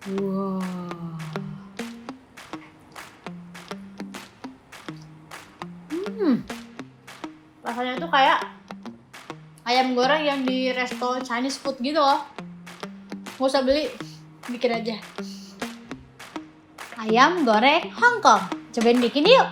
Wow. Rasanya tuh kayak ayam goreng yang di resto Chinese food gitu loh. Nggak usah beli, bikin aja. Ayam goreng Hongkong. Cobain bikin yuk.